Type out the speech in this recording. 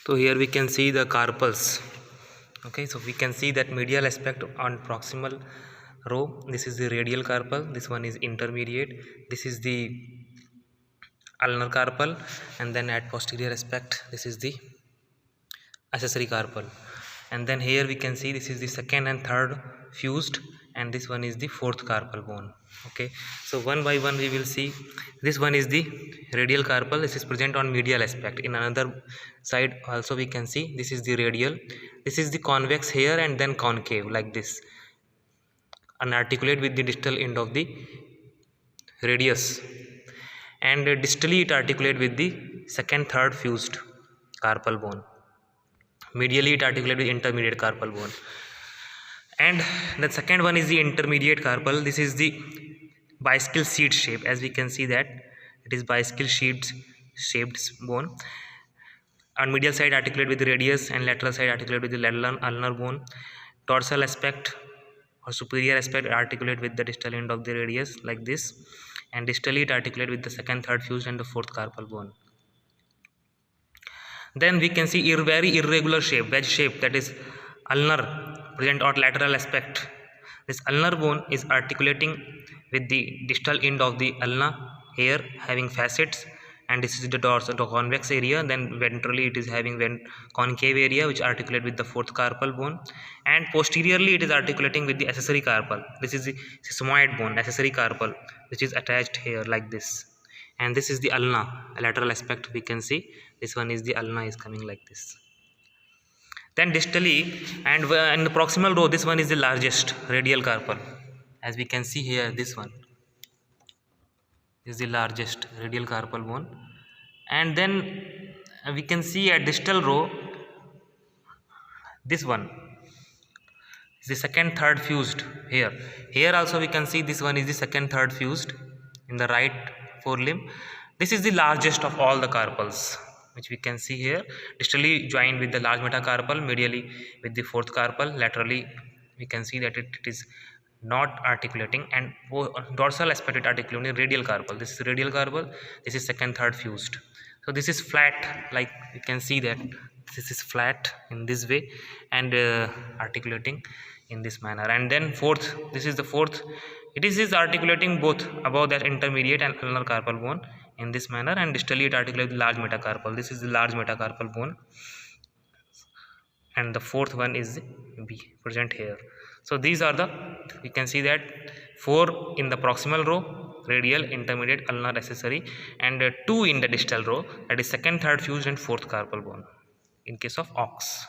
So here we can see the carpals. Okay, so we can see that medial aspect on proximal row. This is the radial carpal. This one is intermediate. This is the ulnar carpal, and then at posterior aspect, this is the accessory carpal. And then here we can see this is the second and third fused, and this one is the fourth carpal bone. Okay, so one by one we will see. This one is the radial carpal. This is present on medial aspect. In another side also we can see this is the radial. This is the convex here and then concave like this, and articulate with the distal end of the radius, and distally it articulate with the second third fused carpal bone. Medially it articulate with intermediate carpal bone, and the second one is the intermediate carpal. This is the bicycle seat shape. As we can see that it is bicycle shaped bone. On medial side articulate with the radius, and lateral side articulate with the ulnar bone. Dorsal aspect or superior aspect articulate with the distal end of the radius like this, and distally it articulate with the second third fused and the fourth carpal bone. Then we can see very irregular shape, wedge shape, that is ulnar present on lateral aspect. This ulnar bone is articulating with the distal end of the ulna here, having facets, and this is the dorsal, the convex area. Then ventrally it is having concave area which articulate with the fourth carpal bone, and posteriorly it is articulating with the accessory carpal. This is the sesamoid bone, accessory carpal, which is attached here like this. And this is the ulna, lateral aspect. We can see this one is the ulna is coming like this. Then distally and in the proximal row, this one is the largest radial carpal. As we can see here, this one is the largest radial carpal bone. And then we can see at distal row, this one is the second third fused here. Here also we can see this one is the second third fused in the right forelimb. This is the largest of all the carpals, which we can see here. Distally joined with the large metacarpal, medially with the fourth carpal, laterally we can see that it is not articulating, and dorsal aspect it articulating radial carpal. This is radial carpal, this is second third fused. So this is flat, like you can see that this is flat in this way and articulating in this manner. And then fourth, this is the fourth, it is articulating both above that intermediate and ulnar carpal bone in this manner, and distally it articulates the large metacarpal. This is the large metacarpal bone, and the fourth one is B present here. So these are the, we can see that 4 in the proximal row, radial, intermediate, ulnar, accessory, and 2 in the distal row, that is second third fused and fourth carpal bone in case of ox.